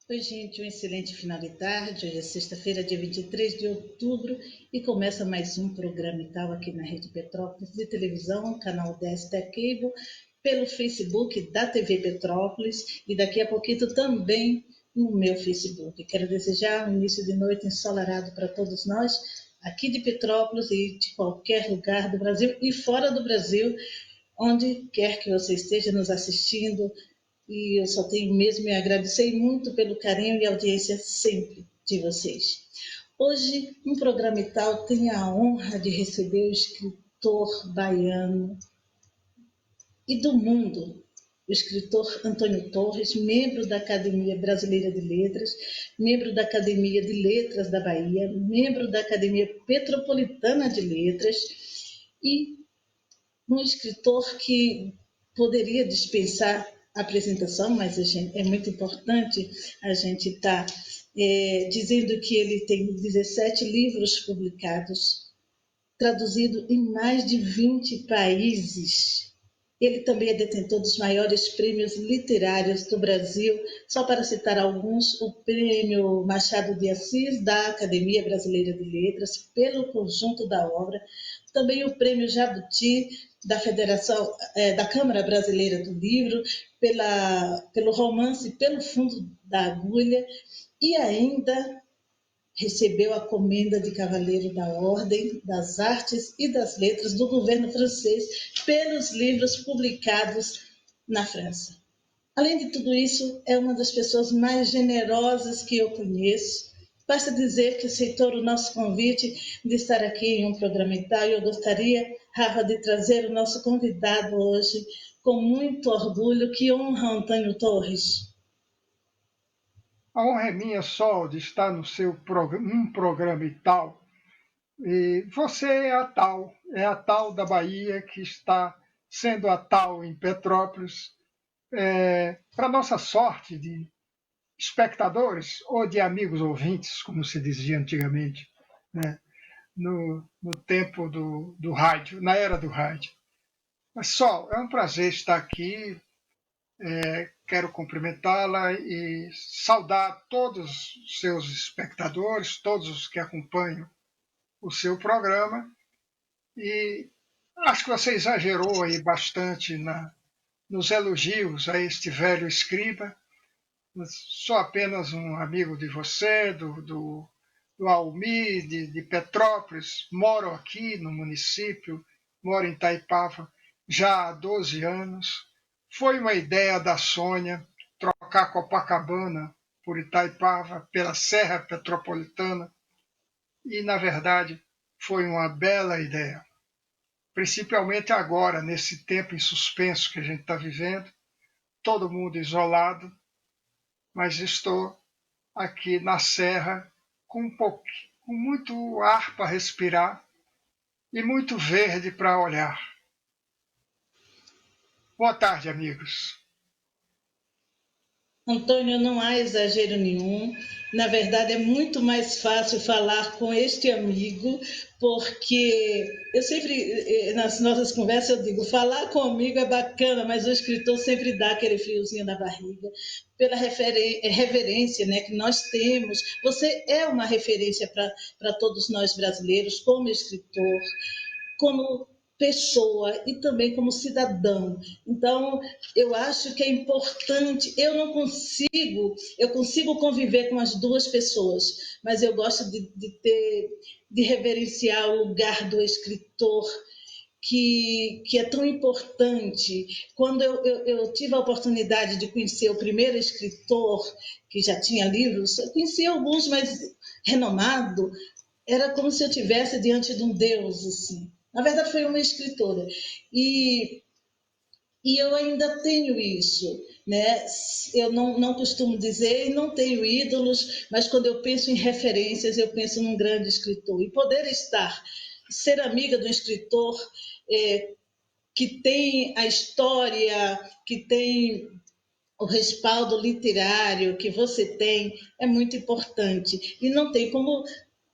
Oi, gente, um excelente final de tarde. Hoje é sexta-feira, dia 23 de outubro, e começa mais um programa e tal aqui na Rede Petrópolis de televisão, canal 10 da Cable, pelo Facebook da TV Petrópolis e daqui a pouquinho também no meu Facebook. Quero desejar um início de noite ensolarado para todos nós, aqui de Petrópolis e de qualquer lugar do Brasil e fora do Brasil, onde quer que você esteja nos assistindo, e eu só tenho mesmo a agradecer muito pelo carinho e audiência sempre de vocês. Hoje, um programa e tal tem a honra de receber o escritor baiano e do mundo, o escritor Antônio Torres, membro da Academia Brasileira de Letras, membro da Academia de Letras da Bahia, membro da Academia Petropolitana de Letras e um escritor que poderia dispensar a apresentação, mas é muito importante a gente estar dizendo que ele tem 17 livros publicados, traduzido em mais de 20 países. Ele também é detentor dos maiores prêmios literários do Brasil, só para citar alguns: o Prêmio Machado de Assis, da Academia Brasileira de Letras, pelo conjunto da obra, também o Prêmio Jabuti, da Federação, da Câmara Brasileira do Livro, pelo romance Pelo Fundo da Agulha, e ainda recebeu a comenda de Cavaleiro da Ordem das Artes e das Letras do governo francês pelos livros publicados na França. Além de tudo isso, é uma das pessoas mais generosas que eu conheço. Basta dizer que aceitou o nosso convite de estar aqui em um programa e tal, e eu gostaria, Rafa, de trazer o nosso convidado hoje com muito orgulho. Que honra, Antônio Torres. A honra é minha só de estar no seu um programa e tal. E você é a tal da Bahia que está sendo a tal em Petrópolis. Para nossa sorte de espectadores ou de amigos ouvintes, como se dizia antigamente, né? No tempo do rádio, na era do rádio. Mas só, é um prazer estar aqui. Quero cumprimentá-la e saudar todos os seus espectadores, todos os que acompanham o seu programa. E acho que você exagerou aí bastante nos elogios a este velho escriba. Sou apenas um amigo de você, do Almi, de Petrópolis. Moro aqui no município, moro em Itaipava já há 12 anos. Foi uma ideia da Sônia trocar Copacabana por Itaipava, pela Serra Petropolitana, e, na verdade, foi uma bela ideia. Principalmente agora, nesse tempo em suspenso que a gente está vivendo, todo mundo isolado, mas estou aqui na Serra com muito ar para respirar e muito verde para olhar. Boa tarde, amigos. Antônio, não há exagero nenhum. Na verdade, é muito mais fácil falar com este amigo, porque eu sempre, nas nossas conversas, eu digo: falar com um amigo é bacana, mas o escritor sempre dá aquele friozinho na barriga, pela reverência, né, que nós temos. Você é uma referência para todos nós brasileiros, como escritor, como pessoa e também como cidadão. Então, eu acho que é importante. Eu consigo conviver com as duas pessoas, mas eu gosto de reverenciar o lugar do escritor, que é tão importante. Quando eu tive a oportunidade de conhecer o primeiro escritor que já tinha livros, eu conheci alguns, mas renomado, era como se eu estivesse diante de um deus, assim. Na verdade, foi uma escritora. E, e eu ainda tenho isso, né? Eu não costumo dizer e não tenho ídolos, mas quando eu penso em referências, eu penso num grande escritor. E poder ser amiga de um escritor que tem a história, que tem o respaldo literário que você tem, é muito importante. E não tem como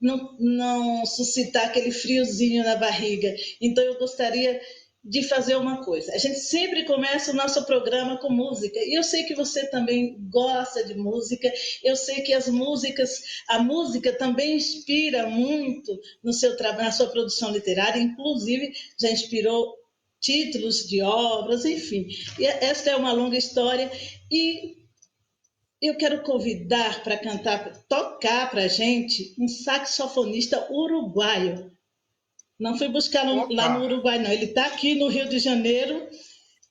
não suscitar aquele friozinho na barriga. Então, eu gostaria de fazer uma coisa. A gente sempre começa o nosso programa com música, e eu sei que você também gosta de música, eu sei que a música também inspira muito no seu trabalho, na sua produção literária, inclusive já inspirou títulos de obras, enfim. E esta é uma longa história, e eu quero convidar para tocar para a gente um saxofonista uruguaio. Não fui buscar lá no Opa! Uruguai, não. Ele está aqui no Rio de Janeiro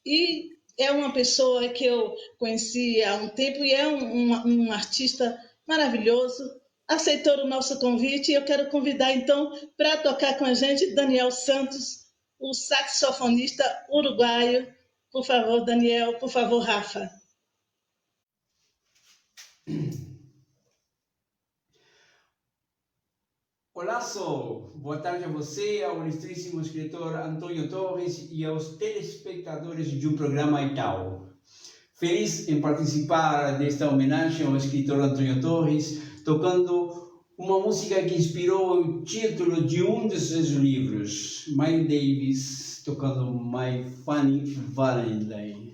e é uma pessoa que eu conheci há um tempo e é um artista maravilhoso. Aceitou o nosso convite e eu quero convidar, então, para tocar com a gente, Daniel Santos, o saxofonista uruguaio. Por favor, Daniel. Por favor, Rafa. Olá, boa tarde a você, ao ilustríssimo escritor Antônio Torres e aos telespectadores de um programa Itaú. Feliz em participar desta homenagem ao escritor Antônio Torres, tocando uma música que inspirou o título de um de seus livros, Miles Davis, tocando My Funny Valentine.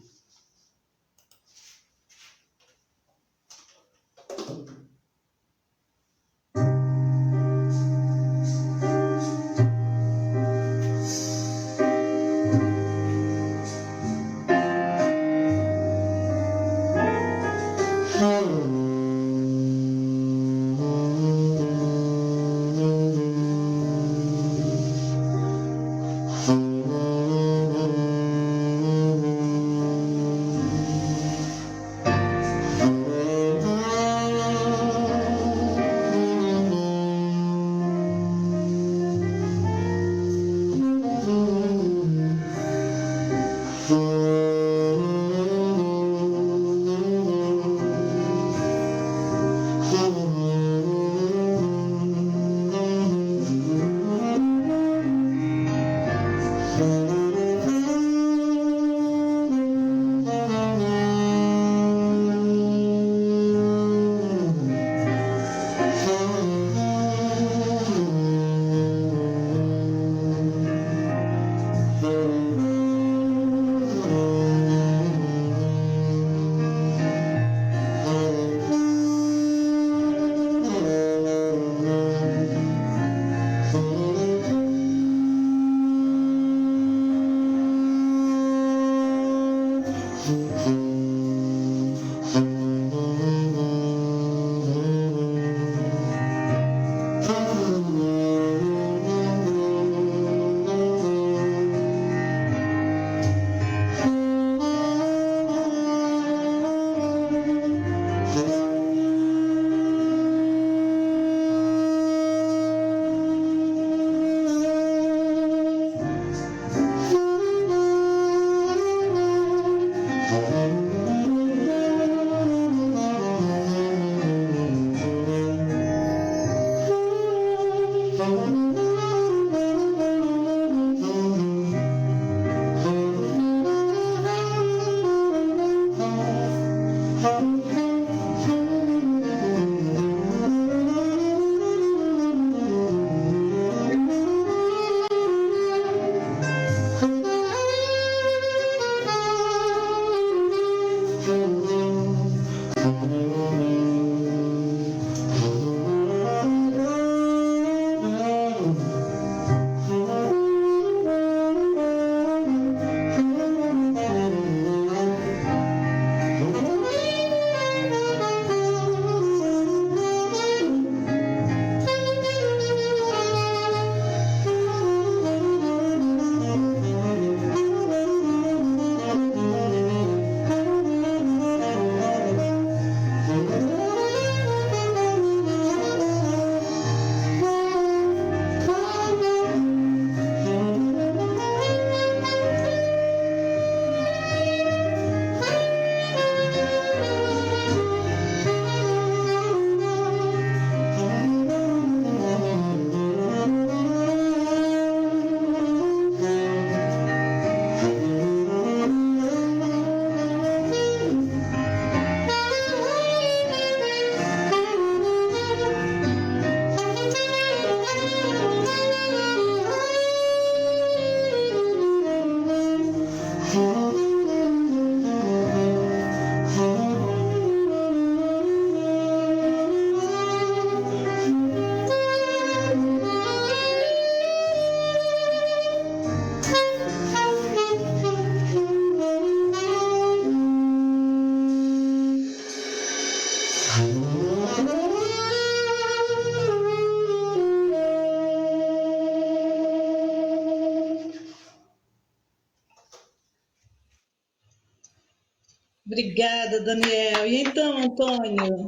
Obrigada, Daniel. E então, Antônio?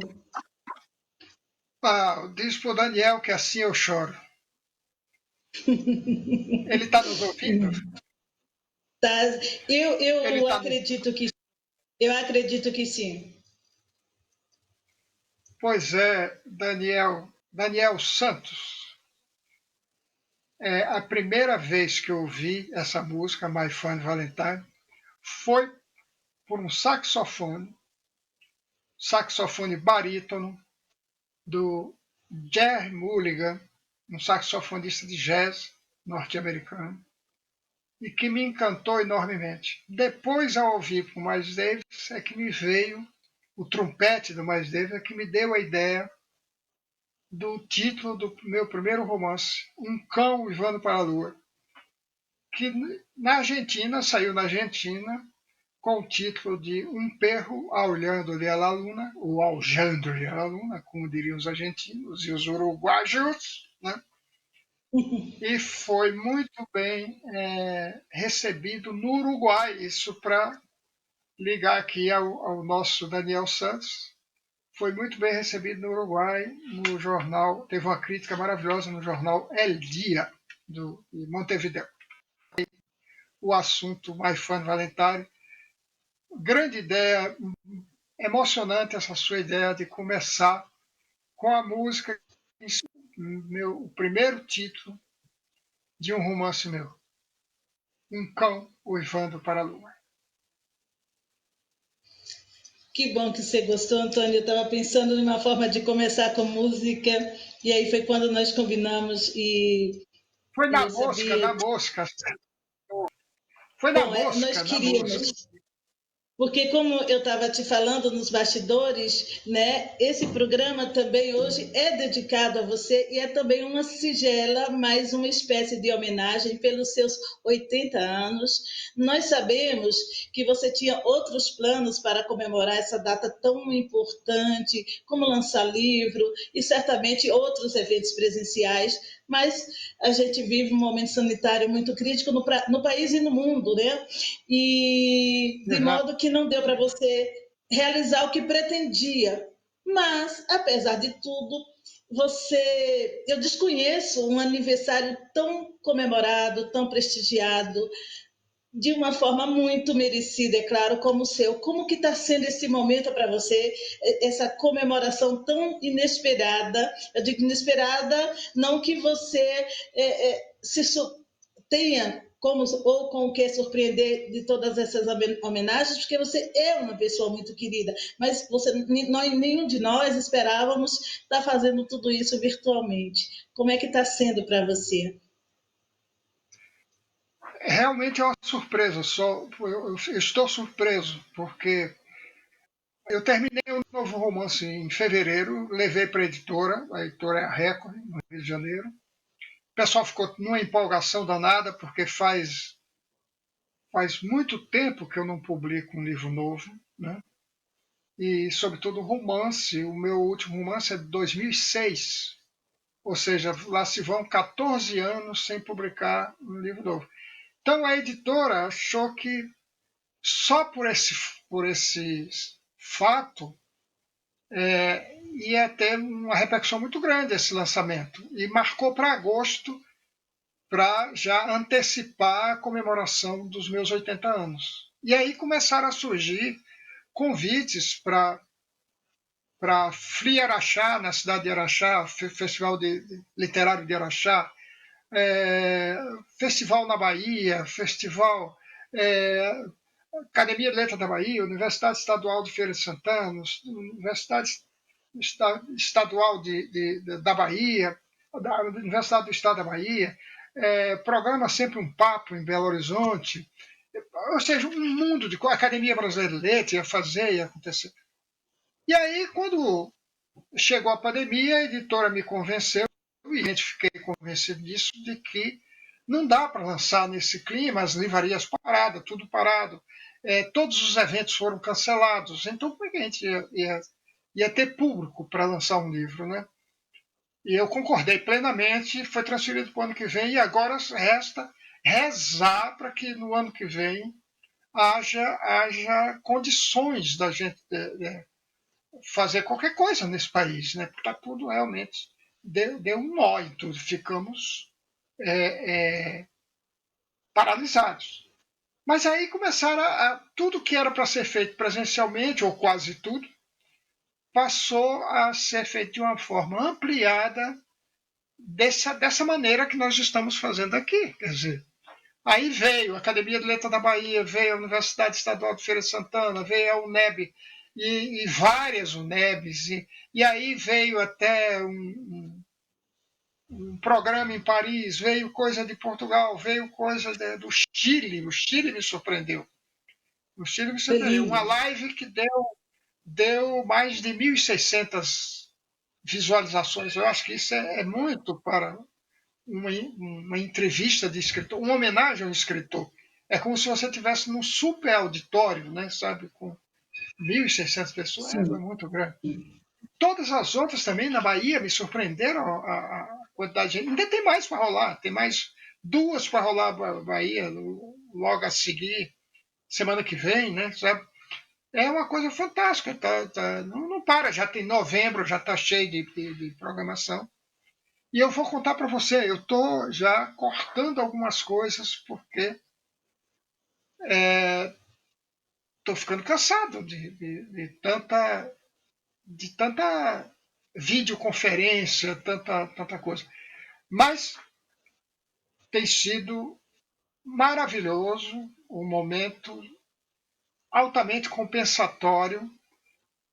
Diz para o Daniel que assim eu choro. Ele está nos ouvindo? Tá. Ele Eu está nos... acredito que sim. Pois é, Daniel Santos. É a primeira vez que eu ouvi essa música, My Fun Valentine, foi por um saxofone barítono do Jerry Mulligan, um saxofonista de jazz norte-americano, e que me encantou enormemente. Depois, ao ouvir com o Miles Davis, é que me veio o trompete do Miles Davis, é que me deu a ideia do título do meu primeiro romance, Um Cão Uivando para a Lua, que saiu na Argentina, com o título de Um Perro Aulhando-lhe a la Luna, ou Aulhando-lhe a la Luna, como diriam os argentinos e os uruguaios, né? E foi muito bem recebido no Uruguai, isso para ligar aqui ao nosso Daniel Santos. Foi muito bem recebido no Uruguai, no jornal, teve uma crítica maravilhosa no jornal El Dia, de Montevideo. O assunto My Fun Valentine. Grande ideia, emocionante essa sua ideia de começar com a música, o primeiro título de um romance meu. Um Cão Uivando para a Lua. Que bom que você gostou, Antônio. Eu estava pensando numa forma de começar com música, e aí foi quando nós combinamos Foi e na eu mosca, sabia. na mosca. Foi na Bom, nós mosca, na mosca. queríamos. Porque como eu estava te falando nos bastidores, né, esse programa também hoje é dedicado a você e é também uma sigela, mais uma espécie de homenagem pelos seus 80 anos. Nós sabemos que você tinha outros planos para comemorar essa data tão importante, como lançar livro e certamente outros eventos presenciais, mas a gente vive um momento sanitário muito crítico no país e no mundo, né? E de Exato. modo que não deu para você realizar o que pretendia. Mas, apesar de tudo, eu desconheço um aniversário tão comemorado, tão prestigiado, de uma forma muito merecida, é claro, como o seu. Como que está sendo esse momento para você, essa comemoração tão inesperada? Eu digo inesperada, não que você tenha como ou com o que surpreender de todas essas homenagens, porque você é uma pessoa muito querida, mas nenhum de nós esperávamos estar fazendo tudo isso virtualmente. Como é que está sendo para você? Realmente é uma surpresa. Eu estou surpreso, porque eu terminei um novo romance em fevereiro, levei para a editora é a Record, no Rio de Janeiro. O pessoal ficou numa empolgação danada, porque faz muito tempo que eu não publico um livro novo, né? E, sobretudo, romance. O meu último romance é de 2006, ou seja, lá se vão 14 anos sem publicar um livro novo. Então, a editora achou que só por esse fato ia ter uma repercussão muito grande esse lançamento. E marcou para agosto, para já antecipar a comemoração dos meus 80 anos. E aí começaram a surgir convites para Free Araxá, na cidade de Araxá, Festival Literário de Araxá, Festival na Bahia, Festival Academia de Letras da Bahia, Universidade Estadual de Feira de Santana, Universidade Estadual da Bahia, da Universidade do Estado da Bahia, programa Sempre um Papo em Belo Horizonte, ou seja, um mundo de Academia Brasileira de Letras ia fazer, ia acontecer. E aí, quando chegou a pandemia, a editora me convenceu, e a gente fiquei convencido disso, de que não dá para lançar nesse clima, as livrarias paradas, tudo parado. Todos os eventos foram cancelados. Então, como é que a gente ia ter público para lançar um livro, né? E eu concordei plenamente, foi transferido para o ano que vem, e agora resta rezar para que no ano que vem haja condições da gente fazer qualquer coisa nesse país, né? Porque está tudo realmente deu um nó em tudo, ficamos paralisados. Mas aí começaram tudo que era para ser feito presencialmente, ou quase tudo, passou a ser feito de uma forma ampliada dessa maneira que nós estamos fazendo aqui. Quer dizer, aí veio a Academia de Letras da Bahia, veio a Universidade Estadual de Feira de Santana, veio a UNEB e várias UNEBs, e aí veio até um programa em Paris, veio coisa de Portugal, veio coisa do Chile. O Chile me surpreendeu. O Chile me Foi surpreendeu. lindo. Uma live que deu mais de 1.600 visualizações. Eu acho que isso é muito para uma entrevista de escritor, uma homenagem ao escritor. É como se você estivesse num super auditório, né, sabe, com 1.600 pessoas. É Sim. muito grande. Todas as outras também na Bahia me surpreenderam a quantidade de gente. Ainda tem mais para rolar, tem mais 2 para rolar na Bahia logo a seguir, semana que vem, né, sabe? É uma coisa fantástica, não para, já tem novembro, já está cheio de programação. E eu vou contar para você, eu estou já cortando algumas coisas porque estou ficando cansado de tanta videoconferência, tanta coisa. Mas tem sido maravilhoso, um momento altamente compensatório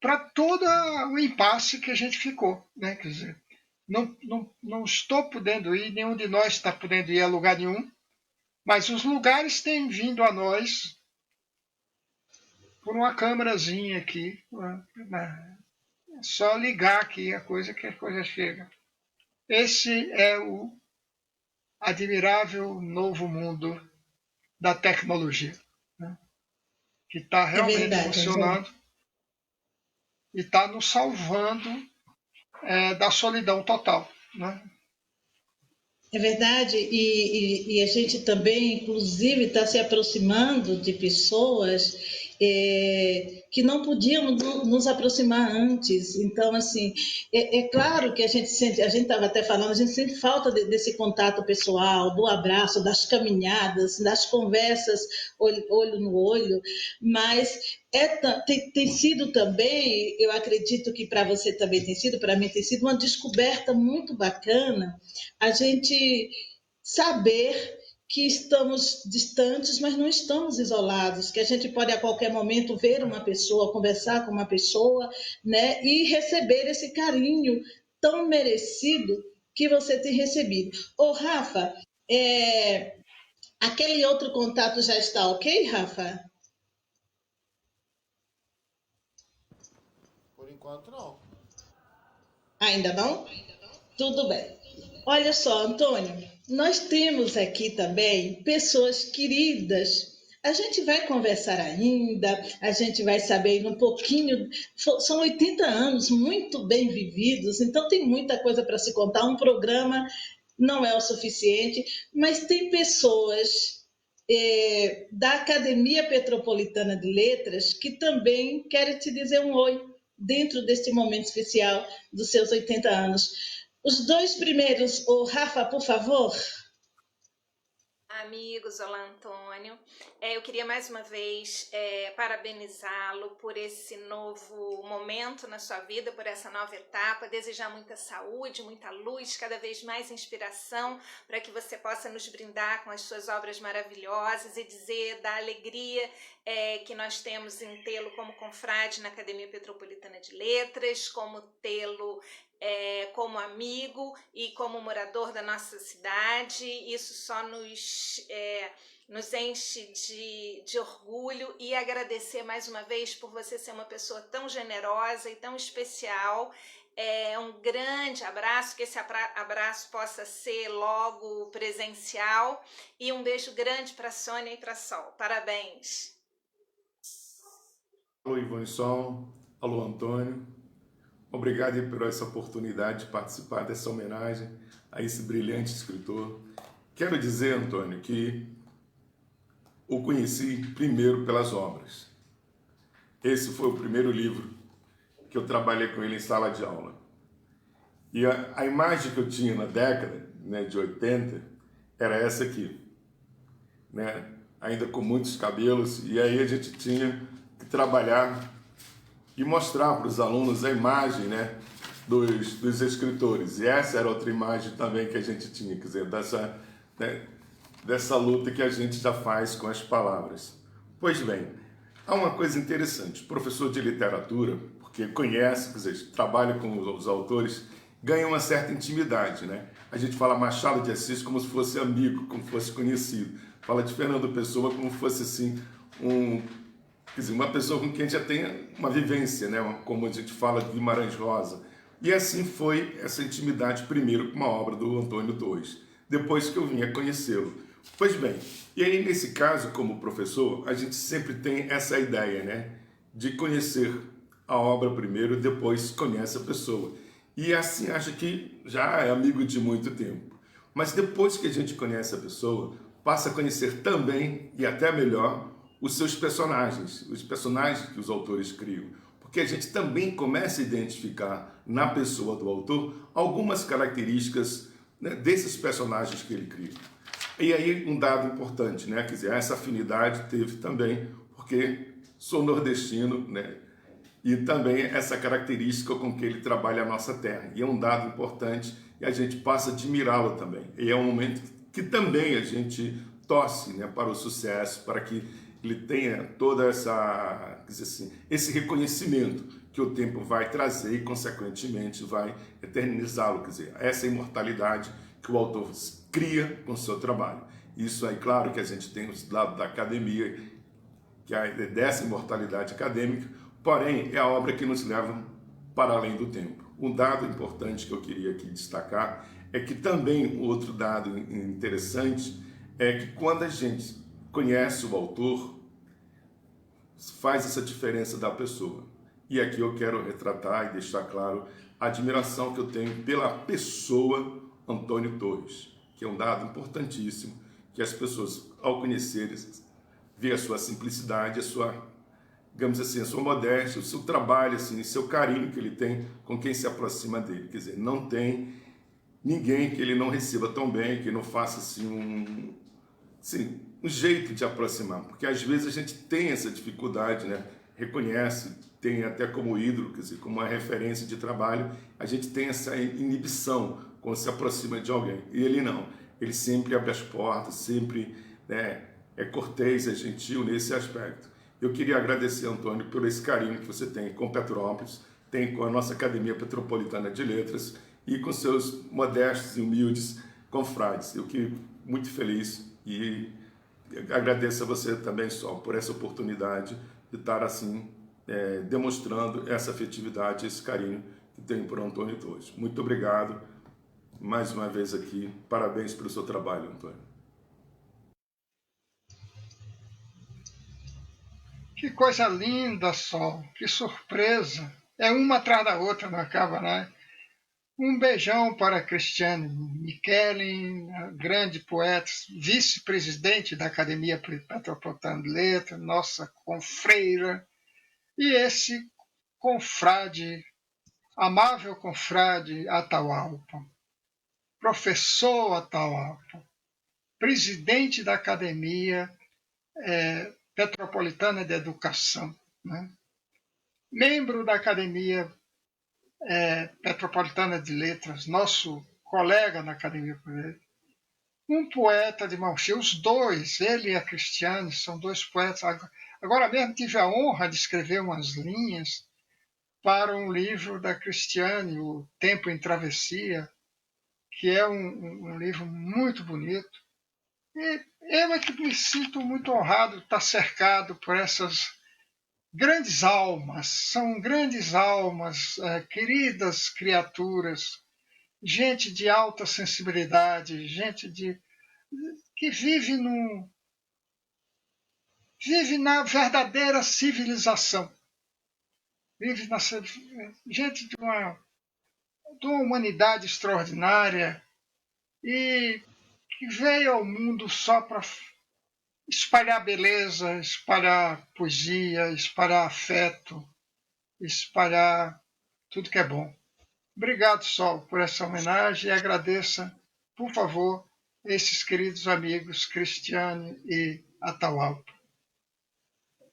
para todo o impasse que a gente ficou, né? Quer dizer, não estou podendo ir, nenhum de nós está podendo ir a lugar nenhum, mas os lugares têm vindo a nós por uma câmerazinha aqui. É só ligar aqui que a coisa chega. Esse é o admirável novo mundo da tecnologia, né? Que está É realmente verdade, Antônio. funcionando e está nos salvando da solidão total, né? É verdade, e a gente também, inclusive, está se aproximando de pessoas que não podíamos nos aproximar antes. Então, assim, é claro que a gente sente, a gente estava até falando, a gente sente falta desse contato pessoal, do abraço, das caminhadas, das conversas olho no olho, mas tem sido também, eu acredito que para você também tem sido, para mim tem sido uma descoberta muito bacana a gente saber que estamos distantes, mas não estamos isolados, que a gente pode a qualquer momento ver uma pessoa, conversar com uma pessoa, né, e receber esse carinho tão merecido que você tem recebido. Ô, Rafa, aquele outro contato já está ok, Rafa? Por enquanto, não. Ainda não? Tudo bem. Olha só, Antônio, nós temos aqui também pessoas queridas. A gente vai conversar ainda, a gente vai saber um pouquinho. São 80 anos muito bem vividos, então tem muita coisa para se contar. Um programa não é o suficiente, mas tem pessoas da Academia Petropolitana de Letras que também querem te dizer um oi dentro deste momento especial dos seus 80 anos. Os 2 primeiros, o Rafa, por favor. Amigos, olá Antônio. Eu queria mais uma vez parabenizá-lo por esse novo momento na sua vida, por essa nova etapa, desejar muita saúde, muita luz, cada vez mais inspiração para que você possa nos brindar com as suas obras maravilhosas e dizer da alegria que nós temos em tê-lo como confrade na Academia Petropolitana de Letras, como tê-lo como amigo e como morador da nossa cidade. Isso só nos enche de orgulho, e agradecer mais uma vez por você ser uma pessoa tão generosa e tão especial. Um grande abraço, que esse abraço possa ser logo presencial, e um beijo grande para a Sônia e para a Sol. Parabéns! Alô, Ivanson. Alô, Antônio. Obrigado por essa oportunidade de participar dessa homenagem a esse brilhante escritor. Quero dizer, Antônio, que o conheci primeiro pelas obras. Esse foi o primeiro livro que eu trabalhei com ele em sala de aula. E a imagem que eu tinha na década, né, de 80 era essa aqui, né, ainda com muitos cabelos, e aí a gente tinha que trabalhar e mostrar para os alunos a imagem, né, dos escritores. E essa era outra imagem também que a gente tinha, quer dizer, dessa luta que a gente já faz com as palavras. Pois bem, há uma coisa interessante. O professor de literatura, porque conhece, quer dizer, trabalha com os autores, ganha uma certa intimidade, né? A gente fala Machado de Assis como se fosse amigo, como se fosse conhecido. Fala de Fernando Pessoa como se fosse, assim, quer dizer, uma pessoa com quem a gente já tem uma vivência, né? Como a gente fala de Guimarães Rosa. E assim foi essa intimidade, primeiro com uma obra do Antônio Torres, depois que eu vim a conhecê-lo. Pois bem, e aí nesse caso, como professor, a gente sempre tem essa ideia, né? De conhecer a obra primeiro, depois conhece a pessoa. E assim acha que já é amigo de muito tempo. Mas depois que a gente conhece a pessoa, passa a conhecer também, e até melhor, os seus personagens, os personagens que os autores criam. Porque a gente também começa a identificar na pessoa do autor algumas características, né, desses personagens que ele cria. E aí um dado importante, né? Quer dizer, essa afinidade teve também, porque sou nordestino, né? E também essa característica com que ele trabalha a nossa terra. E é um dado importante e a gente passa a admirá-lo também. E é um momento que também a gente torce, né, para o sucesso, para que ele tenha toda essa, quer dizer assim, esse reconhecimento que o tempo vai trazer e, consequentemente, vai eternizá-lo. Quer dizer, essa imortalidade que o autor cria com o seu trabalho. Isso aí, claro que a gente tem os lados da academia, que é dessa imortalidade acadêmica, porém é a obra que nos leva para além do tempo. Um dado importante que eu queria aqui destacar é que também outro dado interessante é que quando a gente conhece o autor, faz essa diferença da pessoa. E aqui eu quero retratar e deixar claro a admiração que eu tenho pela pessoa Antônio Torres, que é um dado importantíssimo, que as pessoas, ao conhecerem, vê a sua simplicidade, a sua, digamos assim, a sua modéstia, o seu trabalho, assim, o seu carinho que ele tem com quem se aproxima dele. Quer dizer, não tem ninguém que ele não receba tão bem, que não faça assim um jeito de aproximar, porque às vezes a gente tem essa dificuldade, né? Reconhece, tem até como ídolo, quer dizer, como uma referência de trabalho, a gente tem essa inibição quando se aproxima de alguém. E ele não, ele sempre abre as portas, sempre, né, é cortês, é gentil nesse aspecto. Eu queria agradecer, Antônio, por esse carinho que você tem com Petrópolis, tem com a nossa Academia Petropolitana de Letras e com seus modestos e humildes confrades. Eu fiquei muito feliz e agradeço a você também, Sol, por essa oportunidade de estar assim, demonstrando essa afetividade, esse carinho que tenho por Antônio Torres. Muito obrigado mais uma vez aqui. Parabéns pelo seu trabalho, Antônio. Que coisa linda, Sol, que surpresa. É uma atrás da outra, não acaba, né? Um beijão para Cristiane Michelin, grande poeta, vice-presidente da Academia Petropolitana de Letras, nossa confreira, e esse confrade, amável confrade Atahualpa, professor Atahualpa, presidente da Academia Petropolitana de Educação, né? Membro da Academia Petropolitana de Letras, nosso colega na Academia, um poeta de mão cheia, os dois, ele e a Cristiane, são dois poetas. Agora mesmo tive a honra de escrever umas linhas para um livro da Cristiane, O Tempo em Travessia, que é um livro muito bonito. E eu é que me sinto muito honrado de estar cercado por essas grandes almas, são grandes almas, queridas criaturas, gente de alta sensibilidade, gente que vive na verdadeira civilização, vive gente de uma humanidade extraordinária e que veio ao mundo só para espalhar beleza, espalhar poesia, espalhar afeto, espalhar tudo que é bom. Obrigado, Sol, por essa homenagem e agradeça, por favor, esses queridos amigos Cristiane e Atahualpa.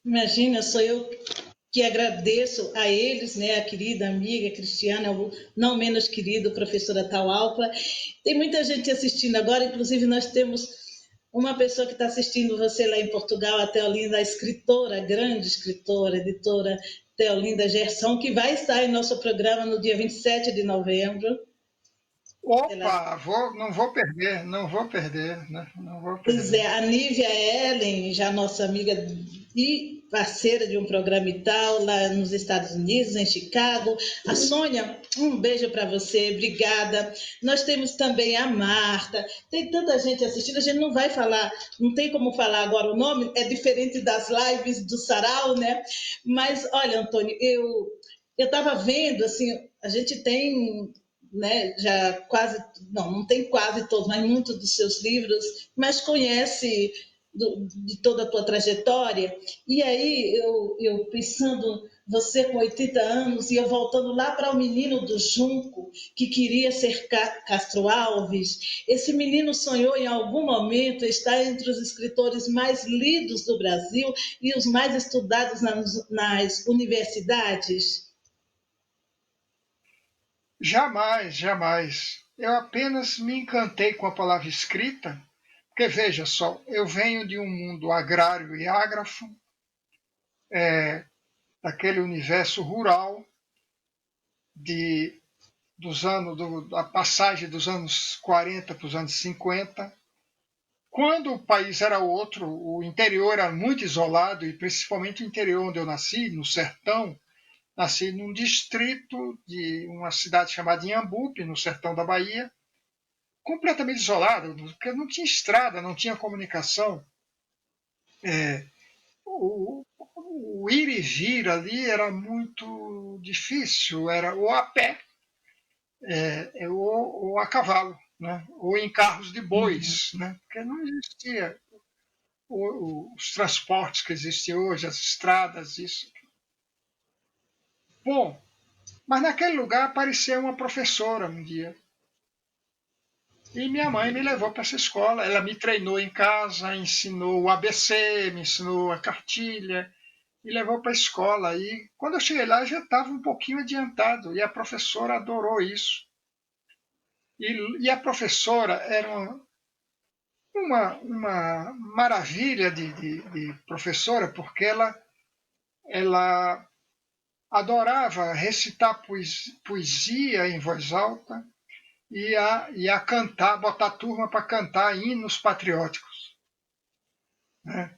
Imagina, sou eu que agradeço a eles, né, a querida amiga Cristiana, o não menos querido professor Atahualpa. Tem muita gente assistindo agora, inclusive nós temos uma pessoa que está assistindo você lá em Portugal, a Teolinda, a escritora, a grande escritora, editora Teolinda Gerson, que vai estar em nosso programa no dia 27 de novembro. Opa, não vou perder, né? Não vou perder. Pois é, a Nívia Ellen, já nossa amiga e parceira de um programa e tal, lá nos Estados Unidos, em Chicago. A Sônia, um beijo para você, obrigada. Nós temos também a Marta, tem tanta gente assistindo, a gente não vai falar, não tem como falar agora o nome, é diferente das lives do Sarau, né? Mas, olha, Antônio, eu estava vendo, assim, a gente tem, né, já quase, não tem quase todos, mas muitos dos seus livros, mas conhece de toda a tua trajetória. E aí, eu pensando, você com 80 anos, e eu voltando lá para o menino do Junco, que queria ser Castro Alves. Esse menino sonhou em algum momento estar entre os escritores mais lidos do Brasil e os mais estudados nas universidades. Jamais, jamais. Eu apenas me encantei com a palavra escrita, porque veja só, eu venho de um mundo agrário e ágrafo, daquele universo rural, da passagem dos anos 40 para os anos 50, quando o país era outro, o interior era muito isolado, e principalmente o interior onde eu nasci, no sertão. Nasci num distrito de uma cidade chamada Inhambupe, no sertão da Bahia, completamente isolado, porque não tinha estrada, não tinha comunicação. O ir e vir ali era muito difícil, era ou a pé, ou a cavalo, né? Ou em carros de bois, né? Porque não existia os transportes que existem hoje, as estradas, isso. Bom, mas naquele lugar apareceu uma professora um dia. E minha mãe me levou para essa escola. Ela me treinou em casa, ensinou o ABC, me ensinou a cartilha, me levou para a escola. E quando eu cheguei lá, já estava um pouquinho adiantado. E a professora adorou isso. E a professora era uma maravilha de professora, porque ela adorava recitar poesia em voz alta e a cantar, botar a turma para cantar hinos patrióticos. Né?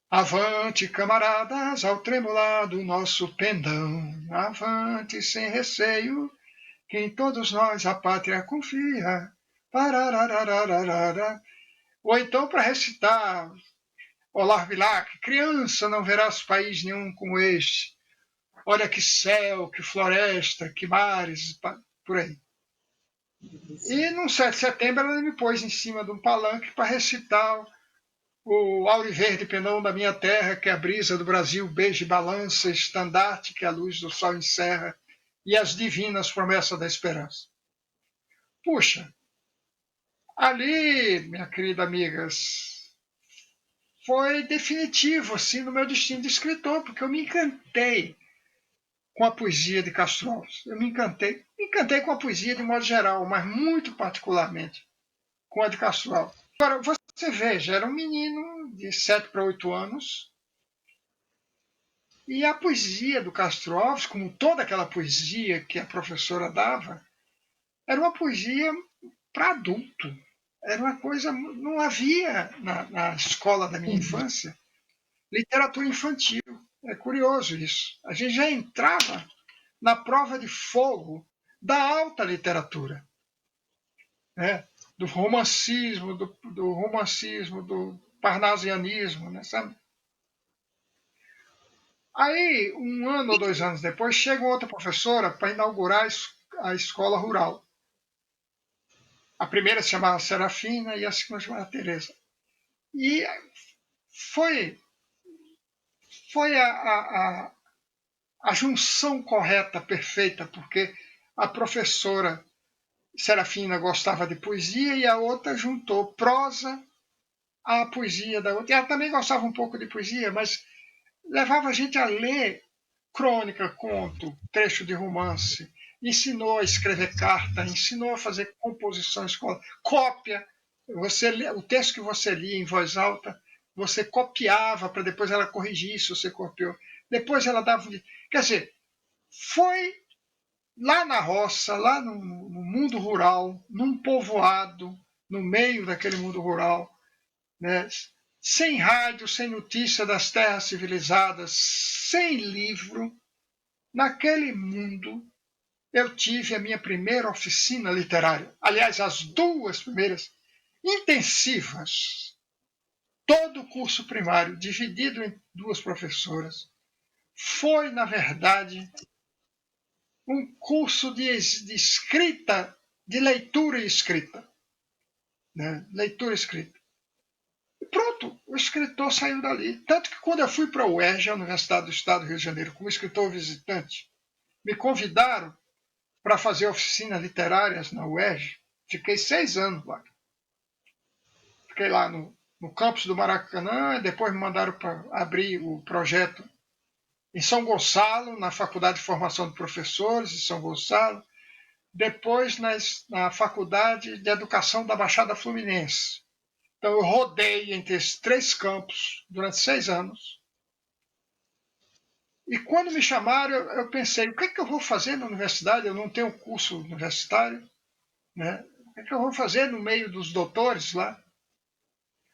Avante, camaradas, ao tremular do nosso pendão, avante sem receio, que em todos nós a pátria confia. Parararararara. Ou então para recitar Olavo Bilac, criança, não verás país nenhum como este. Olha que céu, que floresta, que mares, por aí. E no 7 de setembro ela me pôs em cima de um palanque para recitar o Auriverde Penão da minha terra, que é a brisa do Brasil, beija e balança, estandarte que a luz do sol encerra, e as divinas promessas da esperança. Puxa, ali, minha querida amigas, foi definitivo assim no meu destino de escritor, porque eu me encantei com a poesia de Castro Alves. Eu me encantei com a poesia de modo geral, mas muito particularmente com a de Castro Alves. Agora, você veja, era um menino de 7 para 8 anos, e a poesia do Castro Alves, como toda aquela poesia que a professora dava, era uma poesia para adulto. Era uma coisa, não havia na escola da minha infância literatura infantil. É curioso isso. A gente já entrava na prova de fogo da alta literatura, né? Do romancismo, do parnasianismo, né? Sabe? Aí, 1 ano ou 2 anos depois, chega outra professora para inaugurar a escola rural. A primeira se chamava Serafina e a segunda se chamava Teresa. E foi a junção correta, perfeita, porque a professora Serafina gostava de poesia e a outra juntou prosa à poesia da outra. E ela também gostava um pouco de poesia, mas levava a gente a ler crônica, conto, trecho de romance, ensinou a escrever carta, ensinou a fazer composições, cópia. O texto que você lia em voz alta, você copiava para depois ela corrigir se você copiou. Depois ela dava... Quer dizer, foi lá na roça, lá no mundo rural, num povoado, no meio daquele mundo rural, né? Sem rádio, sem notícia das terras civilizadas, sem livro, naquele mundo eu tive a minha primeira oficina literária. Aliás, as duas primeiras intensivas. Todo o curso primário, dividido em duas professoras, foi, na verdade, um curso de escrita, de leitura e escrita. Né? Leitura e escrita. E pronto, o escritor saiu dali. Tanto que quando eu fui para a UERJ, a Universidade do Estado do Rio de Janeiro, como escritor visitante, me convidaram para fazer oficinas literárias na UERJ. Fiquei 6 anos lá. Fiquei lá no campus do Maracanã, e depois me mandaram para abrir o projeto em São Gonçalo, na Faculdade de Formação de Professores de São Gonçalo, depois na Faculdade de Educação da Baixada Fluminense. Então eu rodei entre esses 3 campos durante 6 anos. E quando me chamaram, eu pensei, o que é que eu vou fazer na universidade? Eu não tenho curso universitário, né? O que é que eu vou fazer no meio dos doutores lá?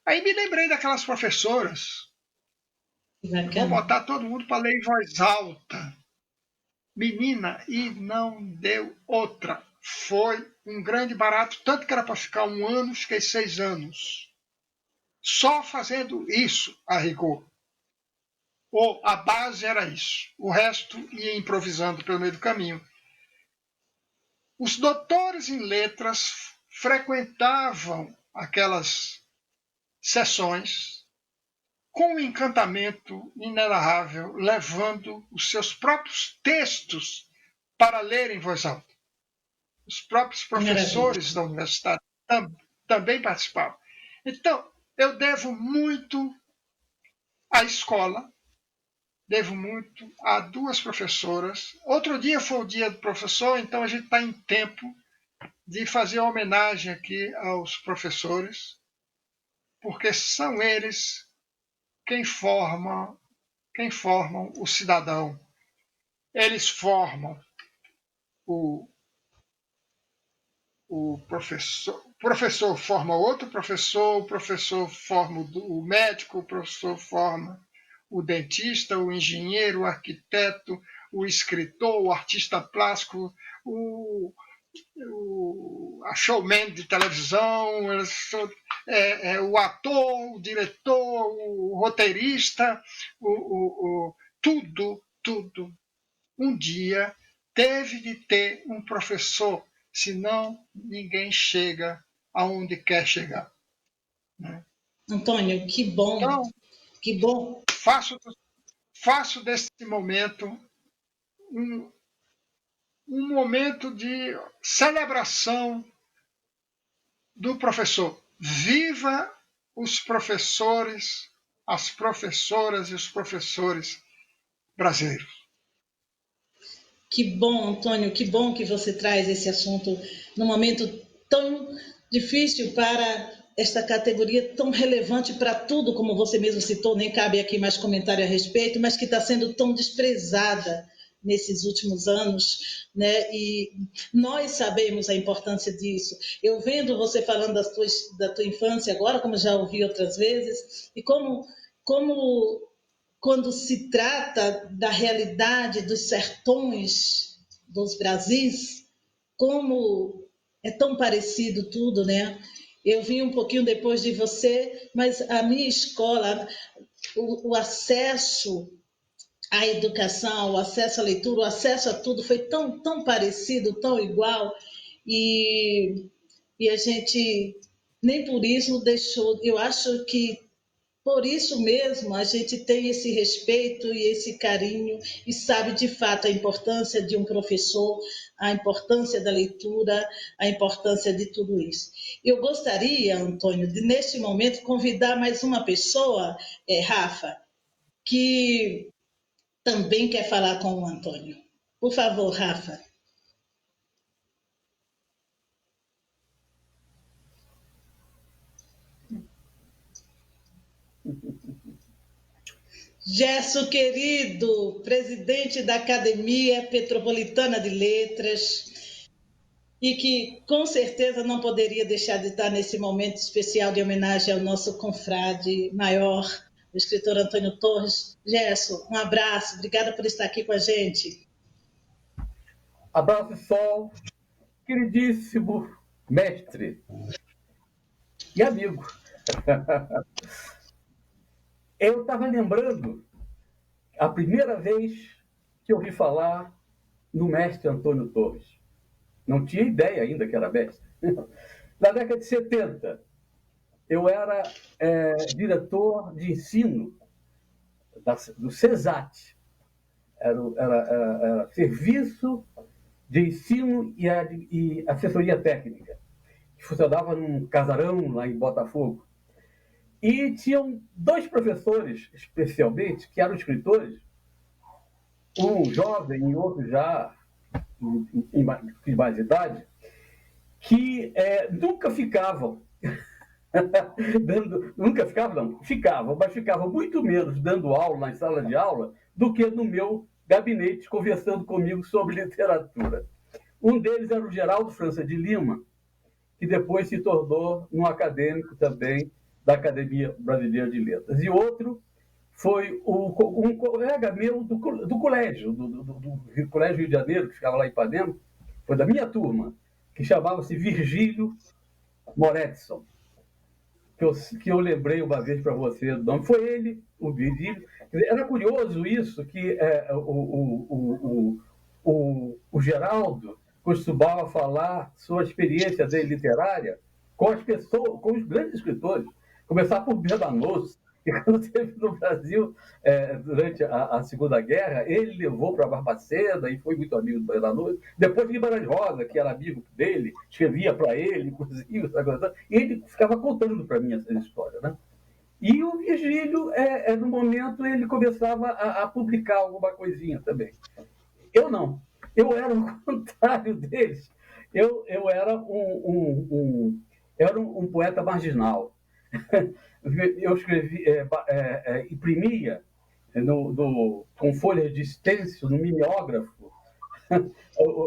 Aí me lembrei daquelas professoras. Vou botar todo mundo para ler em voz alta. Menina, e não deu outra. Foi um grande barato, tanto que era para ficar 1 ano, fiquei 6 anos. Só fazendo isso, a rigor. Ou a base era isso. O resto ia improvisando pelo meio do caminho. Os doutores em letras frequentavam aquelas sessões com um encantamento inenarrável, levando os seus próprios textos para ler em voz alta. Os próprios professores da universidade também participavam. Então, eu devo muito à escola, devo muito a 2 professoras. Outro dia foi o dia do professor, então a gente está em tempo de fazer homenagem aqui aos professores, porque são eles quem formam o cidadão. Eles formam o professor. O professor forma outro professor, o professor forma o médico, o professor forma o dentista, o engenheiro, o arquiteto, o escritor, o artista plástico, a showman de televisão, o ator, o diretor, o roteirista, tudo. Um dia teve de ter um professor, senão ninguém chega aonde quer chegar. Né? Antônio, que bom, então, que bom. Faço desse momento um momento de celebração do professor. Viva os professores, as professoras e os professores brasileiros. Que bom, Antônio, que bom que você traz esse assunto num momento tão difícil para esta categoria, tão relevante para tudo, como você mesmo citou, nem cabe aqui mais comentário a respeito, mas que está sendo tão desprezada nesses últimos anos, né? E nós sabemos a importância disso. Eu vendo você falando da tua infância agora, como já ouvi outras vezes, e como quando se trata da realidade dos sertões dos Brasis, como é tão parecido tudo, né? Eu vim um pouquinho depois de você, mas a minha escola, o acesso à educação, o acesso à leitura, o acesso a tudo foi tão parecido, tão igual, e a gente nem por isso deixou. Eu acho que Por isso mesmo, a gente tem esse respeito e esse carinho e sabe de fato a importância de um professor, a importância da leitura, a importância de tudo isso. Eu gostaria, Antônio, de neste momento convidar mais uma pessoa, Rafa, que também quer falar com o Antônio. Por favor, Rafa. Gerson querido, presidente da Academia Petropolitana de Letras, e que com certeza não poderia deixar de estar nesse momento especial de homenagem ao nosso confrade maior, o escritor Antônio Torres. Gerson, um abraço, obrigada por estar aqui com a gente. Abraço, Sol, queridíssimo mestre e amigo. Eu estava lembrando a primeira vez que eu ouvi falar no mestre Antônio Torres. Não tinha ideia ainda que era mestre. Na década de 70, eu era diretor de ensino do CESAT. Era Serviço de Ensino e Assessoria Técnica, que funcionava num casarão lá em Botafogo. E tinham dois professores, especialmente, que eram escritores, um jovem e outro já em mais idade, que nunca ficavam nunca ficavam, não, ficavam, mas ficavam muito menos dando aula na sala de aula do que no meu gabinete conversando comigo sobre literatura. Um deles era o Geraldo França de Lima, que depois se tornou um acadêmico também da Academia Brasileira de Letras. E outro foi um colega meu do colégio, do Colégio Rio de Janeiro, que ficava lá em Ipanema, foi da minha turma, que chamava-se Virgílio Moretson, que eu lembrei uma vez para você do nome. Foi ele, o Virgílio. Era curioso isso, que o Geraldo costumava falar sua experiência dele literária com as pessoas, com os grandes escritores. Começar por Bernanos, que quando esteve no Brasil durante a Segunda Guerra, ele levou para Barbacena e foi muito amigo do Bernanos. Depois Guimarães Rosa, que era amigo dele, escrevia para ele, inclusive, e ele ficava contando para mim essa história, né? E o Virgílio, no momento, ele começava a publicar alguma coisinha também. Eu não. Eu era o contrário deles. Eu era um poeta marginal. Eu imprimia com folhas de stencil no mimeógrafo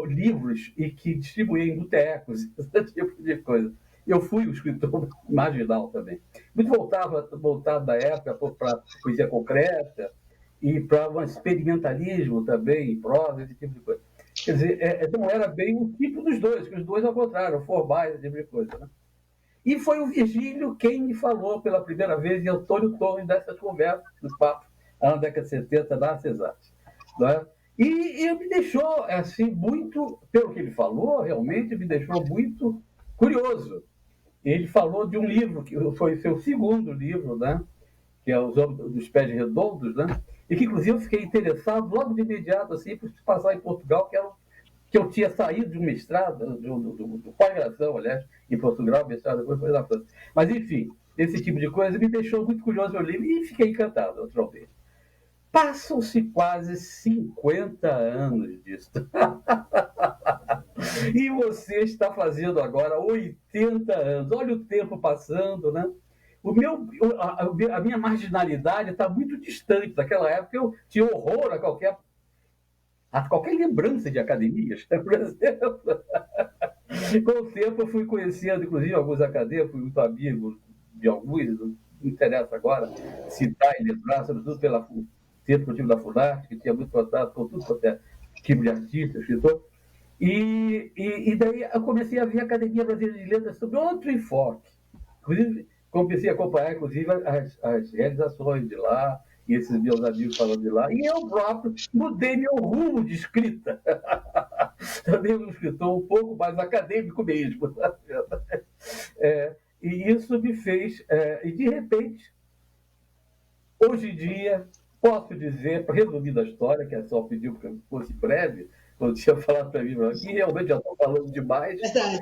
livros e que distribuía em botecos, esse tipo de coisa. Eu fui um escritor marginal também. Muito voltado da época para poesia concreta e para um experimentalismo também, em prosa, esse tipo de coisa. Quer dizer, não era bem o tipo dos dois, que os dois, ao contrário, formais, esse tipo de coisa, né? E foi o Virgílio quem me falou pela primeira vez em Antônio Torres dessas conversas, dos papos, na década de 70, da CESAT. Né? E ele me deixou, assim, muito, pelo que ele falou, realmente me deixou muito curioso. Ele falou de um livro, que foi seu segundo livro, né? Que é Os Homens dos Pés Redondos, né? E que, inclusive, eu fiquei interessado logo de imediato, assim, por passar em Portugal, que eu tinha saído de um mestrado, do pós-graduação, aliás, em Portugal, mestrado, depois foi na França. Mas, enfim, esse tipo de coisa me deixou muito curioso no livro e fiquei encantado, naturalmente. Passam-se quase 50 anos disso. E você está fazendo agora 80 anos. Olha o tempo passando, né? A minha marginalidade está muito distante daquela época. Eu tinha horror a qualquer lembrança de academias, por exemplo. Com o tempo eu fui conhecendo, inclusive, alguns acadêmicos, fui muito amigo de alguns, não interessa agora citar e lembrar, sobretudo pela Centro Cultivo da FUNARTE, que tinha muito contato com tudo quanto é tipo de artista, escritor. E daí eu comecei a ver a Academia Brasileira de Letras sob outro enfoque. Inclusive, comecei a acompanhar, inclusive, as realizações de lá, e esses meus amigos falando de lá, e eu próprio mudei meu rumo de escrita. Também um escritor um pouco mais acadêmico mesmo. E isso me fez, e de repente, Hoje em dia, posso dizer, para resumir da história, que é só pediu que eu fosse breve, quando tinha falado para mim, que realmente já estou falando demais. Verdade.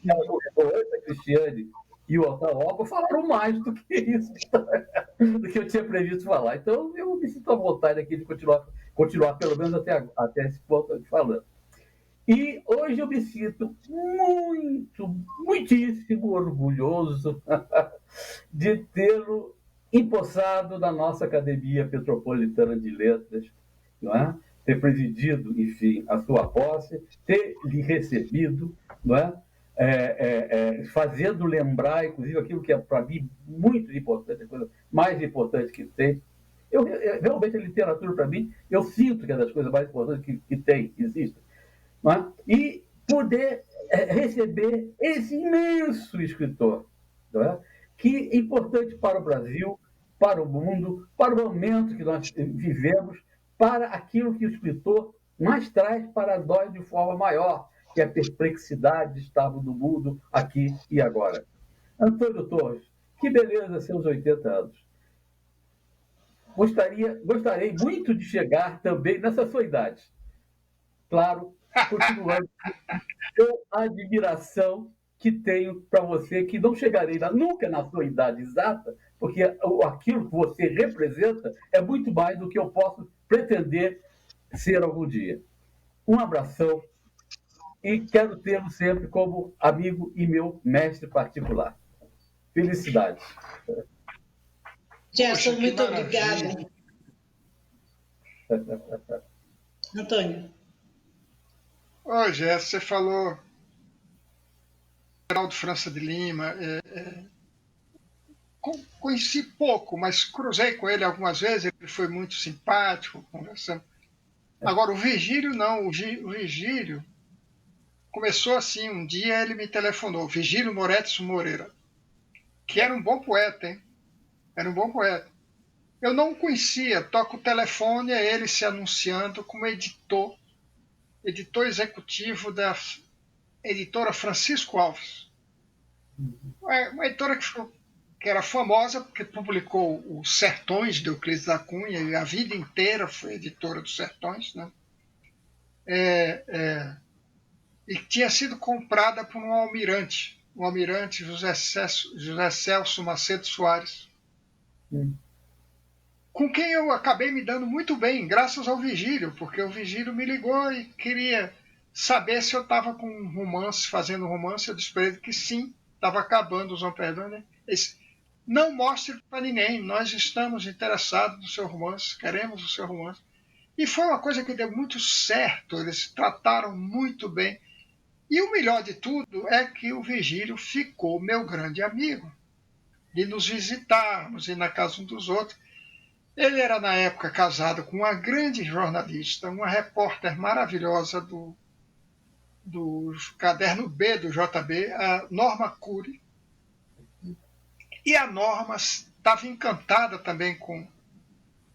A Cristiane e o Otaoba falaram mais do que isso, do que eu tinha previsto falar. Então, eu me sinto à vontade aqui de continuar pelo menos até esse ponto de falando. E hoje eu me sinto muitíssimo orgulhoso de tê-lo empossado na nossa Academia Petropolitana de Letras, não é? Ter presidido, enfim, a sua posse, ter lhe recebido, não é? Fazendo lembrar, inclusive, aquilo que é, para mim, muito importante, a coisa mais importante que tem. Realmente, a literatura, para mim, eu sinto que é das coisas mais importantes que existem. Não é? E poder receber esse imenso escritor, não é? Que é importante para o Brasil, para o mundo, para o momento que nós vivemos, para aquilo que o escritor mais traz para nós de forma maior, que é a perplexidade de estarmos no mundo aqui e agora. Antônio Torres, que beleza seus 80 anos. Gostaria muito de chegar também nessa sua idade. Claro, continuando com a admiração que tenho para você, que não chegarei nunca na sua idade exata, porque aquilo que você representa é muito mais do que eu posso pretender ser algum dia. Um abração e quero tê-lo sempre como amigo e meu mestre particular. Felicidades. Gerson, muito obrigada. Antônio. Ô, Gerson, você falou Geraldo França de Lima. Conheci pouco, mas cruzei com ele algumas vezes. Ele foi muito simpático, conversando. Agora, o Virgílio não. O Virgílio começou assim. Um dia ele me telefonou, Virgílio Moretti Moreira, que era um bom poeta, hein? Era um bom poeta. Eu não o conhecia. Toco o telefone, é ele se anunciando como editor executivo da editora Francisco Alves. Uma editora que era famosa porque publicou Os Sertões, de Euclides da Cunha, e a vida inteira foi editora dos Sertões, né? E tinha sido comprada por um almirante, o almirante José Celso Macedo Soares, com quem eu acabei me dando muito bem, graças ao Virgílio, porque o Virgílio me ligou e queria saber se eu estava com um romance, fazendo um romance. Eu disse para ele que sim, estava acabando o João Perdão, né? Ele disse, não mostre para ninguém, nós estamos interessados no seu romance, queremos o seu romance. E foi uma coisa que deu muito certo, eles trataram muito bem. E o melhor de tudo é que o Virgílio ficou meu grande amigo, de nos visitarmos, ir na casa um dos outros. Ele era, na época, casado com uma grande jornalista, uma repórter maravilhosa do Caderno B do JB, a Norma Cury. E a Norma estava encantada também com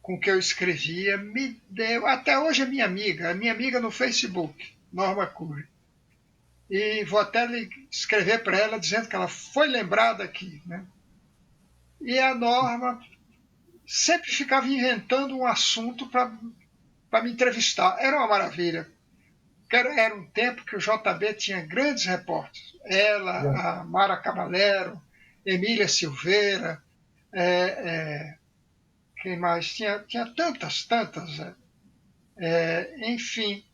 o que eu escrevia. Me deu, até hoje é minha amiga no Facebook, Norma Cury. E vou até escrever para ela dizendo que ela foi lembrada aqui, né? E a Norma sempre ficava inventando um assunto para me entrevistar. Era uma maravilha. Era um tempo que o JB tinha grandes repórteres. Ela, a Mara Cavalero, Emília Silveira, quem mais? Tinha tantas. Enfim,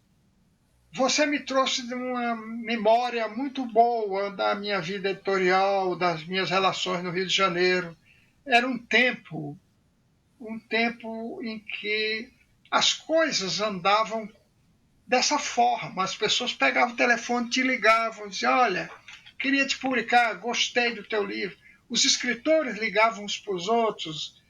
você me trouxe de uma memória muito boa da minha vida editorial, das minhas relações no Rio de Janeiro. Era um tempo em que as coisas andavam dessa forma. As pessoas pegavam o telefone, te ligavam, diziam, olha, queria te publicar, gostei do teu livro. Os escritores ligavam uns para os outros.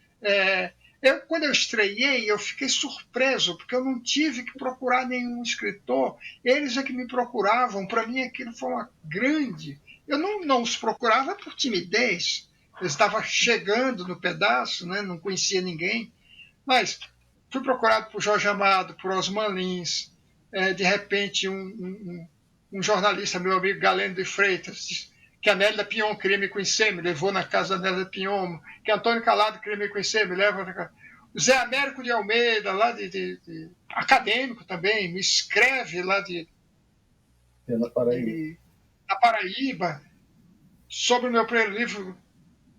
Quando eu estreiei, eu fiquei surpreso, porque eu não tive que procurar nenhum escritor. Eles é que me procuravam. Para mim, aquilo foi uma grande... Eu não os procurava por timidez. Eu estava chegando no pedaço, né? Não conhecia ninguém. Mas fui procurado por Jorge Amado, por Osman Lins, de repente um jornalista, meu amigo Galeno de Freitas, que a Nélia Pion queria me conhecer, me levou na casa da Nélia Pion, que Antônio Calado queria me conhecer, me leva na casa. O Zé Américo de Almeida, lá de acadêmico também, me escreve lá da Paraíba, sobre o meu primeiro livro,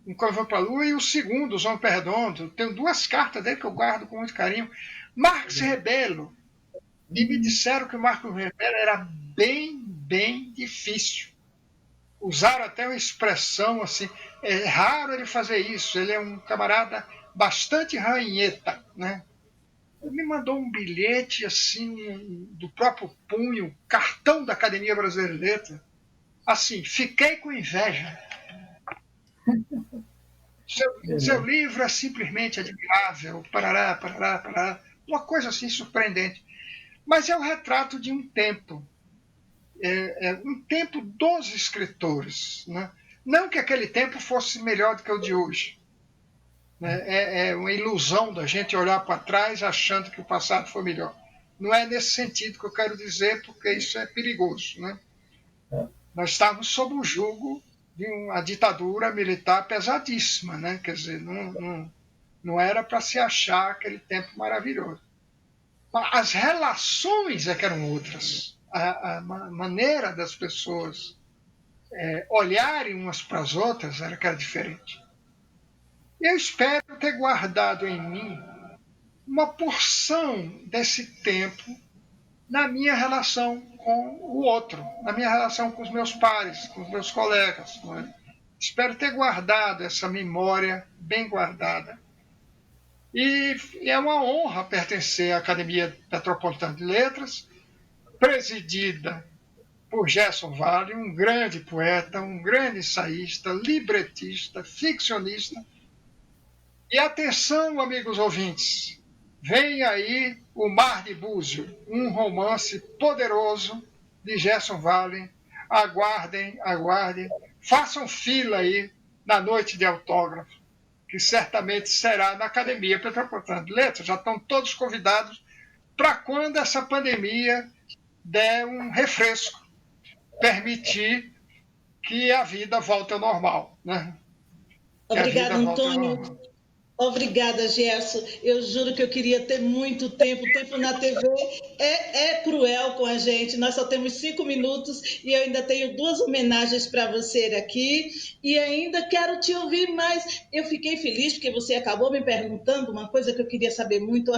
Um Corvo para a Lua, e o segundo, João Perdondo. Tenho 2 cartas dele que eu guardo com muito carinho. Marcos Rebelo. E me disseram que o Marcos Rebelo era bem difícil. Usaram até uma expressão assim, é raro ele fazer isso, ele é um camarada bastante ranheta, né? Ele me mandou um bilhete assim, do próprio punho, cartão da Academia Brasileira de Letras, assim, fiquei com inveja. Seu livro é simplesmente admirável, parará, uma coisa assim surpreendente. Mas é o retrato de um tempo, um tempo dos escritores, né? Não que aquele tempo fosse melhor do que o de hoje. Né? É uma ilusão da gente olhar para trás achando que o passado foi melhor. Não é nesse sentido que eu quero dizer, porque isso é perigoso. Né? Nós estávamos sob o jugo de uma ditadura militar pesadíssima. Né? Quer dizer, não era para se achar aquele tempo maravilhoso. As relações é que eram outras. A maneira das pessoas olharem umas para as outras era que era diferente. Eu espero ter guardado em mim uma porção desse tempo na minha relação com o outro, na minha relação com os meus pares, com os meus colegas. Né? Espero ter guardado essa memória bem guardada. E é uma honra pertencer à Academia Petropolitana de Letras, presidida por Gerson Vale, um grande poeta, um grande ensaísta, libretista, ficcionista. E atenção, amigos ouvintes, vem aí O Mar de Búzio, um romance poderoso de Gerson Vale. Aguardem, façam fila aí na noite de autógrafo, que certamente será na Academia Petropolitana de Letras. Já estão todos convidados para quando essa pandemia der um refresco, permitir que a vida volte ao normal. Né? Obrigada, Antônio. Obrigada, Gerson. Eu juro que eu queria ter muito tempo. O tempo na TV é cruel com a gente. Nós só temos 5 minutos e eu ainda tenho 2 homenagens para você aqui. E ainda quero te ouvir mais. Eu fiquei feliz porque você acabou me perguntando uma coisa que eu queria saber muito,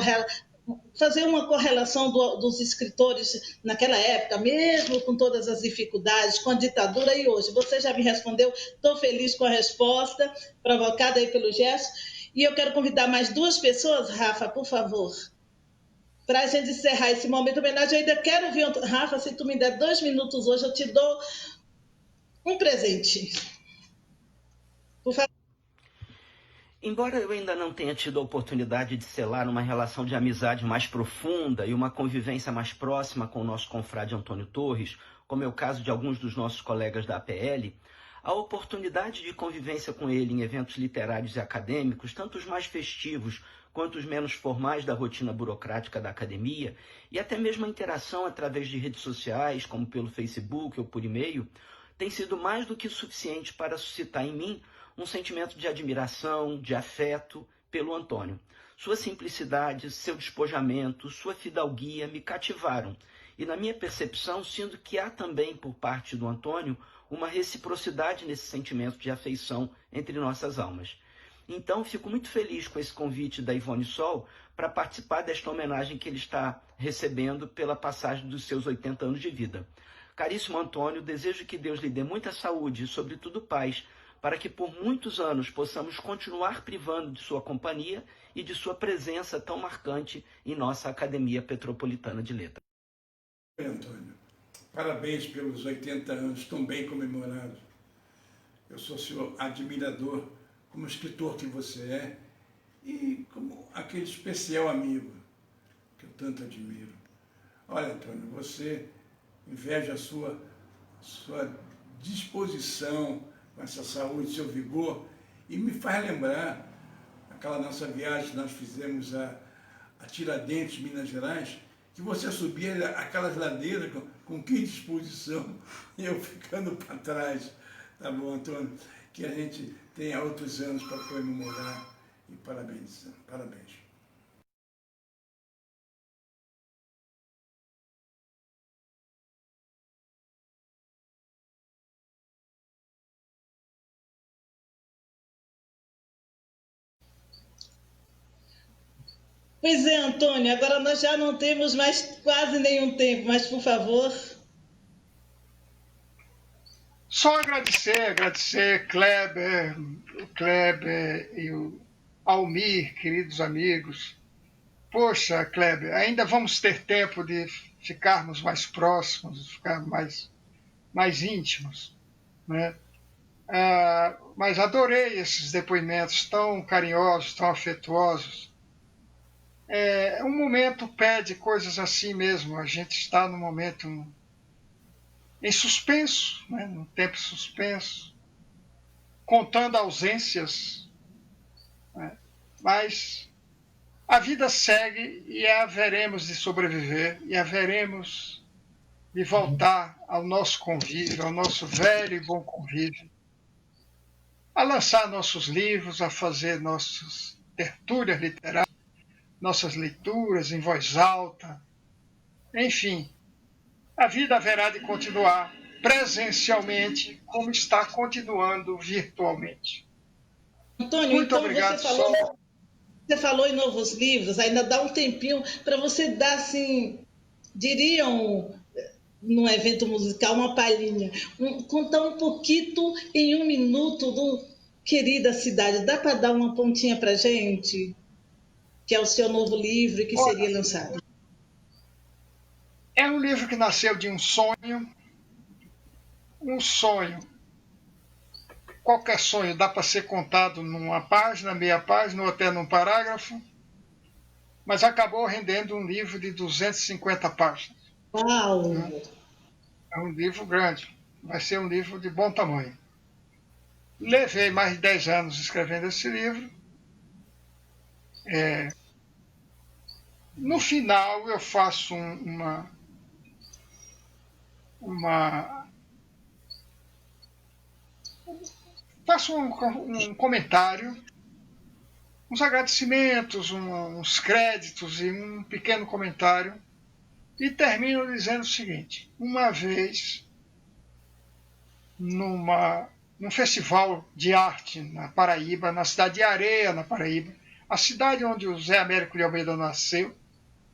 fazer uma correlação dos escritores naquela época, mesmo com todas as dificuldades, com a ditadura e hoje. Você já me respondeu, estou feliz com a resposta provocada aí pelo Gerson. E eu quero convidar mais 2 pessoas, Rafa, por favor, para a gente encerrar esse momento de homenagem. Eu ainda quero ouvir, Rafa, se tu me der 2 minutos hoje, eu te dou um presente. Por favor. Embora eu ainda não tenha tido a oportunidade de selar uma relação de amizade mais profunda e uma convivência mais próxima com o nosso confrade Antônio Torres, como é o caso de alguns dos nossos colegas da APL, a oportunidade de convivência com ele em eventos literários e acadêmicos, tanto os mais festivos quanto os menos formais da rotina burocrática da academia, e até mesmo a interação através de redes sociais, como pelo Facebook ou por e-mail, tem sido mais do que suficiente para suscitar em mim um sentimento de admiração, de afeto pelo Antônio. Sua simplicidade, seu despojamento, sua fidalguia me cativaram. E na minha percepção, sinto que há também, por parte do Antônio, uma reciprocidade nesse sentimento de afeição entre nossas almas. Então, fico muito feliz com esse convite da Ivone Sol para participar desta homenagem que ele está recebendo pela passagem dos seus 80 anos de vida. Caríssimo Antônio, desejo que Deus lhe dê muita saúde e, sobretudo, paz, para que por muitos anos possamos continuar privando de sua companhia e de sua presença tão marcante em nossa Academia Petropolitana de Letras. Oi, Antônio. Parabéns pelos 80 anos tão bem comemorados. Eu sou seu admirador, como escritor que você é, e como aquele especial amigo que eu tanto admiro. Olha, Antônio, você inveja a sua disposição, com essa saúde, seu vigor, e me faz lembrar aquela nossa viagem que nós fizemos a Tiradentes, Minas Gerais, que você subia aquelas ladeiras com que disposição, e eu ficando para trás. Tá bom, Antônio? Que a gente tenha outros anos para comemorar e parabéns. Parabéns. Pois é, Antônio, agora nós já não temos mais quase nenhum tempo, mas por favor. Só agradecer o Kleber e o Almir, queridos amigos. Poxa, Kleber, ainda vamos ter tempo de ficarmos mais próximos, ficarmos mais íntimos, né? Mas adorei esses depoimentos tão carinhosos, tão afetuosos. Um momento pede coisas assim mesmo. A gente está num momento em suspenso, né? Num tempo suspenso, contando ausências, né? Mas a vida segue e haveremos de sobreviver e haveremos de voltar ao nosso convívio, ao nosso velho e bom convívio, a lançar nossos livros, a fazer nossas tertúlias literárias, nossas leituras em voz alta. Enfim, a vida haverá de continuar presencialmente como está continuando virtualmente. Antônio, Muito então obrigado, você falou em novos livros, ainda dá um tempinho para você dar, assim, diriam, num evento musical, uma palhinha, contar um pouquinho em 1 minuto do Querida Cidade. Dá para dar uma pontinha para gente? Que é o seu novo livro e que seria lançado. É um livro que nasceu de um sonho. Qualquer sonho dá para ser contado numa página, meia página ou até num parágrafo, mas acabou rendendo um livro de 250 páginas. Uau! É um livro grande, vai ser um livro de bom tamanho. Levei mais de 10 anos escrevendo esse livro. No final eu faço faço um comentário, uns agradecimentos, uns créditos e um pequeno comentário, e termino dizendo o seguinte: uma vez, num festival de arte na Paraíba, na cidade de Areia, na Paraíba, a cidade onde o Zé Américo de Almeida nasceu,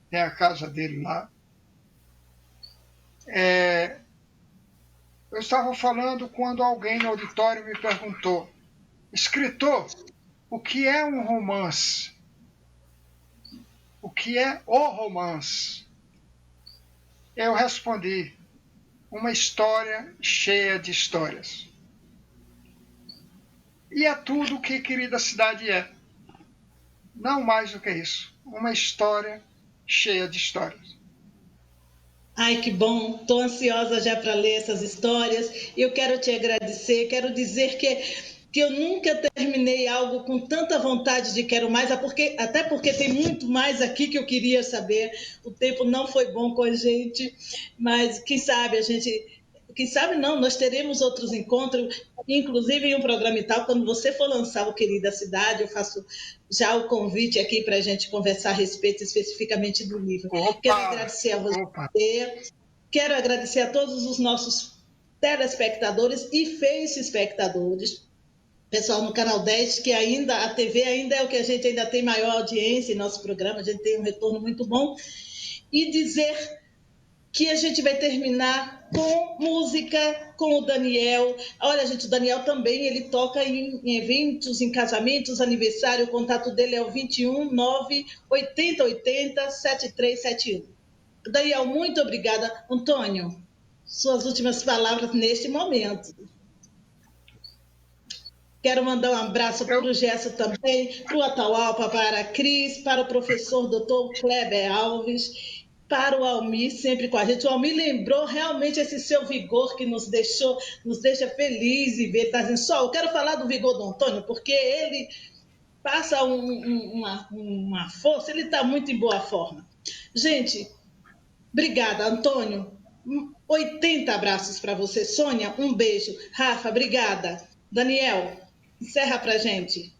tem a casa dele lá, eu estava falando quando alguém no auditório me perguntou: escritor, o que é um romance? O que é o romance? Eu respondi: uma história cheia de histórias. E é tudo o que Querida Cidade é. Não mais do que isso. Uma história cheia de histórias. Ai, que bom! Estou ansiosa já para ler essas histórias. Eu quero te agradecer, quero dizer que eu nunca terminei algo com tanta vontade de quero mais, até porque tem muito mais aqui que eu queria saber. O tempo não foi bom com a gente, mas quem sabe nós teremos outros encontros, inclusive em um programa e tal, quando você for lançar o Querida Cidade, eu faço já o convite aqui para a gente conversar a respeito especificamente do livro. Quero agradecer a você, quero agradecer a todos os nossos telespectadores e face-espectadores, pessoal no Canal 10, que a TV ainda é o que a gente ainda tem maior audiência em nosso programa, a gente tem um retorno muito bom, e dizer que a gente vai terminar com música com o Daniel. Olha, gente, o Daniel também, ele toca em eventos, em casamentos, aniversário, o contato dele é o 21 9 80 80 7371. Daniel, muito obrigada. Antônio, suas últimas palavras neste momento. Quero mandar um abraço para o Gerson também, para o Atahualpa, para a Cris, para o professor Dr. Kleber Alves, para o Almir, sempre com a gente. O Almir lembrou realmente esse seu vigor que nos deixa felizes e ver. Está dizendo, só, eu quero falar do vigor do Antônio, porque ele passa uma força, ele está muito em boa forma. Gente, obrigada, Antônio. 80 abraços para você. Sônia, um beijo. Rafa, obrigada. Daniel, encerra pra gente.